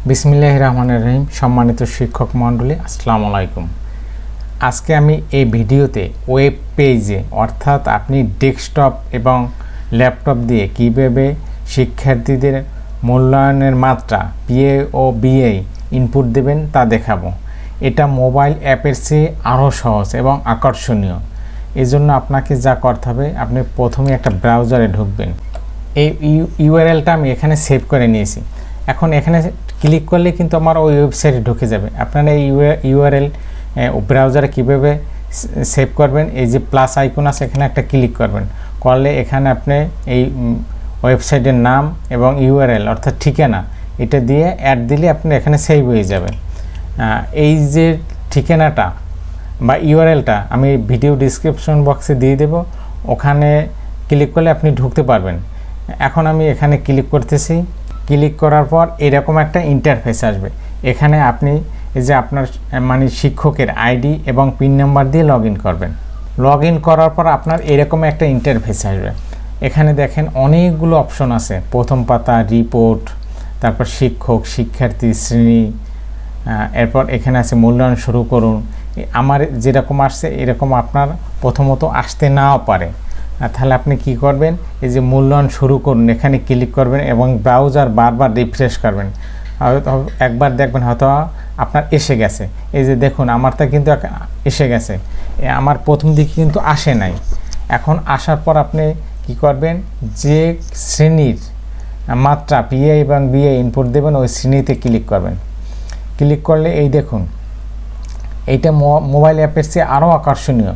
বিসমিল্লাহির রহমানির রহিম। সম্মানিত শিক্ষক মণ্ডলী, আসসালামু আলাইকুম। আজকে আমি এই ভিডিওতে ওয়েব পেজে অর্থাৎ আপনি ডেস্কটপ এবং ল্যাপটপ দিয়ে কীভাবে শিক্ষার্থীদের মূল্যায়নের মাত্রা পিএ ও বিএ ইনপুট দেবেন তা দেখাবো। এটা মোবাইল অ্যাপের চেয়ে আরও সহজ এবং আকর্ষণীয়। এজন্য আপনাকে যা করতে হবে, আপনি প্রথমে একটা ব্রাউজারে ঢুকবেন। এই ইউআরএলটা আমি এখানে সেভ করে নিয়েছি। এখন এখানে ক্লিক করলে কিন্তু আমার ওই ওয়েবসাইটে ঢুকে যাবে। আপনারা এই ইউআরএল ব্রাউজারে কীভাবে সেভ করবেন, এই যে প্লাস আইকন আছে এখানে একটা ক্লিক করবেন। করলে এখানে আপনি এই ওয়েবসাইটের নাম এবং ইউআরএল অর্থাৎ ঠিকানা এটা দিয়ে অ্যাড দিলে আপনি এখানে সেভ হয়ে যাবে। এই যে ঠিকানাটা বা ইউআরএলটা আমি ভিডিও ডিসক্রিপশন বক্সে দিয়ে দেব, ওখানে ক্লিক করলে আপনি ঢুকতে পারবেন। এখন আমি এখানে ক্লিক করতেছি। ক্লিক করার পর এরকম একটা ইন্টারফেস আসবে। এখানে আপনি এই যে আপনার শিক্ষকের আইডি এবং পিন নাম্বার দিয়ে লগ ইন করবেন। লগ ইন করার পর আপনার এরকম একটা ইন্টারফেস আসবে। এখানে দেখেন অনেকগুলো অপশন আছে। প্রথম পাতা, রিপোর্ট, তারপর শিক্ষক, শিক্ষার্থী, শ্রেণী, এরপর এখানে আছে মূল্যায়ন শুরু করুন। আমার যেরকম আসছে এরকম আপনার প্রথমত আসতে নাও পারে। তাহলে আপনি কি করবেন, এই যে মূল্যায়ন শুরু করুন এখানে ক্লিক করবেন এবং ব্রাউজার বারবার রিফ্রেশ করবেন। একবার দেখবেন হয়তো আপনার এসে গেছে। এই যে দেখুন আমারটা কিন্তু এসে গেছে, আমার প্রথম দিকে কিন্তু আসে নাই। এখন আসার পর আপনি কি করবেন, যে শ্রেণীর মাত্রা পিএ এবং বিএ ইনপুট দেবেন ওই শ্রেণীতে ক্লিক করবেন। ক্লিক করলে এই দেখুন এইটা মোবাইল অ্যাপের চেয়ে আরও আকর্ষণীয়।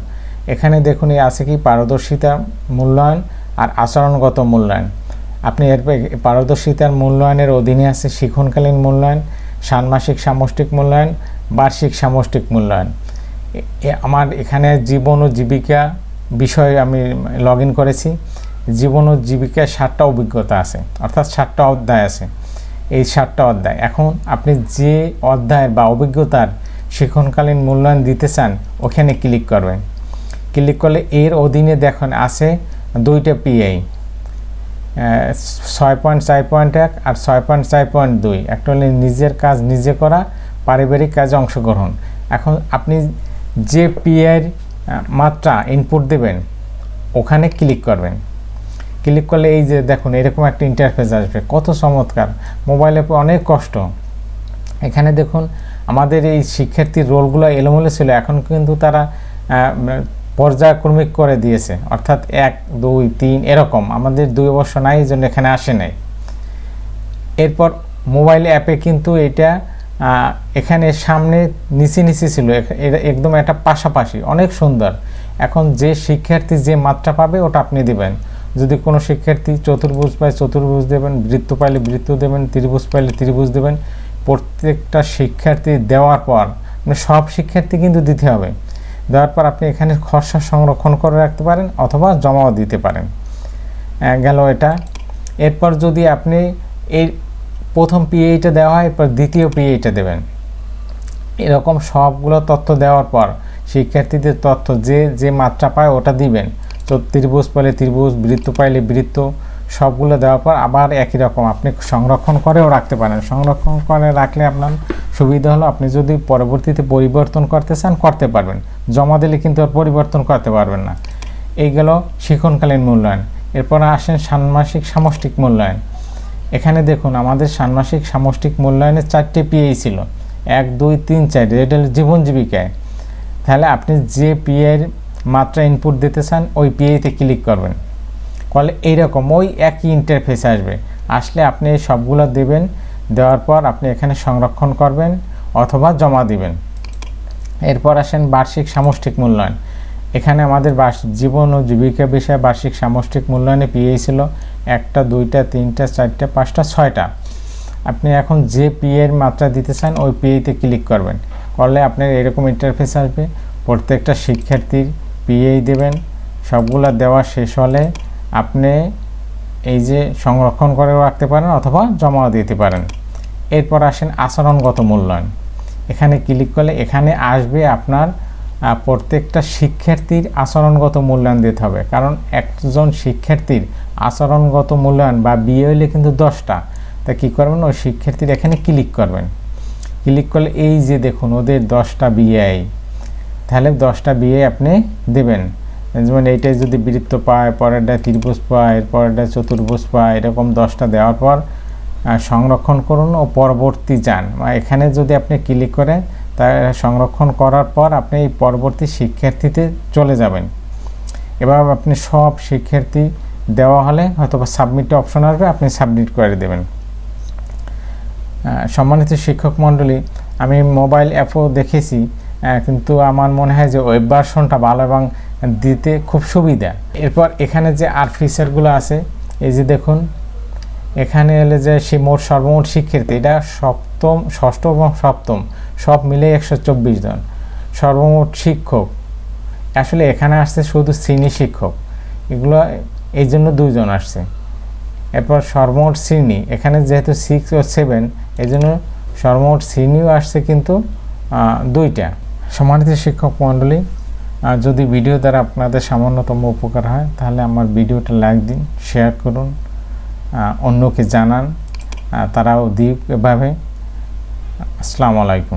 এখানে দেখুন এই আছে কি পারদর্শিতা মূল্যায়ন আর আচরণগত মূল্যায়ন। আপনি এর পারদর্শিতার মূল্যায়নের অধীনে আছে শিক্ষণকালীন মূল্যায়ন, ষান্মাসিক সামষ্টিক মূল্যায়ন, বার্ষিক সামষ্টিক মূল্যায়ন। আমার এখানে জীবন ও জীবিকা বিষয়ে আমি লগ ইন করেছি। জীবন ও জীবিকায় 7টা অভিজ্ঞতা আছে, অর্থাৎ 7টা অধ্যায় আছে। এই 7টা অধ্যায়, এখন আপনি যে অধ্যায়ের বা অভিজ্ঞতার শিক্ষণকালীন মূল্যায়ন দিতে চান ওখানে ক্লিক করবেন। ক্লিক করলে এর অধীনে দেখুন আছে 2টা পিআই, 6.4.1 আর 6.4.2। একটা হলে নিজের কাজ নিজে করা, পারিবারিক কাজে অংশগ্রহণ। এখন আপনি যে পিআইয়ের মাত্রা ইনপুট দেবেন ওখানে ক্লিক করবেন। ক্লিক করলে এই যে দেখুন এরকম একটা ইন্টারফেস আসবে। কত চমৎকার! মোবাইলে অনেক কষ্ট। এখানে দেখুন আমাদের এই শিক্ষার্থীর রোলগুলো এলোমেলো ছিল, এখন কিন্তু তারা পর্যায়ক্রমিক করে দিয়েছে, অর্থাৎ 1, 2, 3 এরকম। আমাদের 2 বছর নাই, এই জন্য এখানে আসে নাই। এরপর মোবাইল অ্যাপে কিন্তু এটা এখানে সামনে নিচে ছিল, একদম একটা পাশাপাশি, অনেক সুন্দর। এখন যে শিক্ষার্থী যে মাত্রা পাবে ওটা আপনি দেবেন। যদি কোনো শিক্ষার্থী চতুর্ভুজ পায় চতুর্ভুজ দেবেন, বৃত্ত পাইলে বৃত্ত দেবেন, ত্রিভুজ পাইলে ত্রিভুজ দেবেন। প্রত্যেকটা শিক্ষার্থী দেওয়ার পর সব শিক্ষার্থী কিন্তু দিতে হবে। দেওয়ার পর আপনি এখানে খসড়া সংরক্ষণ করে রাখতে পারেন অথবা জমাও দিতে পারেন। গেল এটা। এরপর যদি আপনি এই প্রথম পিএইটা দেওয়া হয়, এরপর দ্বিতীয় পিএইটা দেবেন। এরকম সবগুলো তথ্য দেওয়ার পর শিক্ষার্থীদের তথ্য যে মাত্রা পায় ওটা দিবেন। তো ত্রিভুজ পাইলে ত্রিভুজ, বৃত্ত পাইলে বৃত্ত, সবগুলো দেওয়ার পর আবার একই রকম আপনি সংরক্ষণ করেও রাখতে পারেন। সংরক্ষণ করে রাখলে আপনার সুবিধা হলো আপনি যদি পরবর্তীতে পরিবর্তন করতে চান করতে পারবেন। জমা দিলে কিন্তু আর পরিবর্তন করতে পারবেন না। এই গেল শিক্ষণকালীন মূল্যায়ন। এরপর আসেন ষান্মাসিক সামষ্টিক মূল্যায়ন। এখানে দেখুন আমাদের ষান্মাসিক সামষ্টিক মূল্যায়নের 4টে পিএই ছিল, 1, 2, 3, 4। এটা জীবন জীবিকায়। তাহলে আপনি যে পিএর মাত্রা ইনপুট দিতে চান ওই পিএতে ক্লিক করবেন। করলে এইরকম ওই একই ইন্টারফেস আসবে। আসলে আপনি সবগুলো দেবেন। দেওয়ার পর আপনি এখানে সংরক্ষণ করবেন অথবা জমা দিবেন। এরপর আসেন বার্ষিক সামষ্টিক মূল্যায়ন। এখানে আমাদের জীবন ও জীবিকা বিষয়ে বার্ষিক সামষ্টিক মূল্যায়নে পিএই ছিল 1টা, 2টা, 3টা, 4টা, 5টা, 6টা। আপনি এখন যে পিএর মাত্রা দিতে চান ওই পিএতে ক্লিক করবেন। করলে আপনার এরকম ইন্টারফেস আসবে। প্রত্যেকটা শিক্ষার্থীর পিএই দেবেন। সবগুলো দেওয়া শেষ হলে আপনি এই যে সংরক্ষণ করে রাখতে পারেন অথবা জমাও দিতে পারেন। এরপর আসেন আচরণগত মূল্যায়ন। এখানে ক্লিক করলে এখানে আসবে আপনার প্রত্যেকটা শিক্ষার্থীর আচরণগত মূল্যায়ন দিতে হবে। কারণ একজন শিক্ষার্থীর আচরণগত মূল্যায়ন বা বিএ হলে কিন্তু 10টা, তা কী করবেন, ওই শিক্ষার্থীর এখানে ক্লিক করবেন। ক্লিক করলে এই যে দেখুন ওদের 10টা বিআই, তাহলে 10টা বিআই আপনি দেবেন। যেমন এইটাই যদি বৃত্ত পায়, পরেরটা ত্রিভুজ পায়, পরেরটা চতুর্ভুজ পায়, এরকম 10টা দেওয়ার পর সংরক্ষণ করুন ও পরবর্তী যান। এখানে যদি আপনি ক্লিক করেন তা সংরক্ষণ করার পর আপনি এই পরবর্তী শিক্ষার্থীতে চলে যাবেন। এবার আপনি সব শিক্ষার্থী দেওয়া হলে হয়তো বা সাবমিট অপশন আসবে, আপনি সাবমিট করে দেবেন। সম্মানিত শিক্ষক মণ্ডলী, আমি মোবাইল অ্যাপও দেখেছি, কিন্তু আমার মনে হয় যে ওয়েব ভার্সনটা ভালো এবং দিতে খুব সুবিধা। এরপর এখানে যে আর ফিচারগুলো আছে, এই যে দেখুন এখানে এলে যে সর্বমোট শিক্ষার্থী, এটা সপ্তম, ষষ্ঠ এবং সপ্তম সব মিলে 124 জন। সর্বমোট শিক্ষক, আসলে এখানে আসছে শুধু শ্রেণী শিক্ষক, এগুলো এই জন্য 2 জন আসছে। এরপর সর্বমোট শ্রেণী, এখানে যেহেতু 6 ও 7 এই জন্য সর্বমোট শ্রেণীও আসছে কিন্তু 2টা। সম্মানিত শিক্ষক মণ্ডলী, যদি ভিডিও দ্বারা আপনাদের সামান্যতম উপকার হয় তাহলে আমার ভিডিওটা লাইক দিন, শেয়ার করুন, অন্যকে জানান, তারাও দিক এভাবে। আসসালামু আলাইকুম।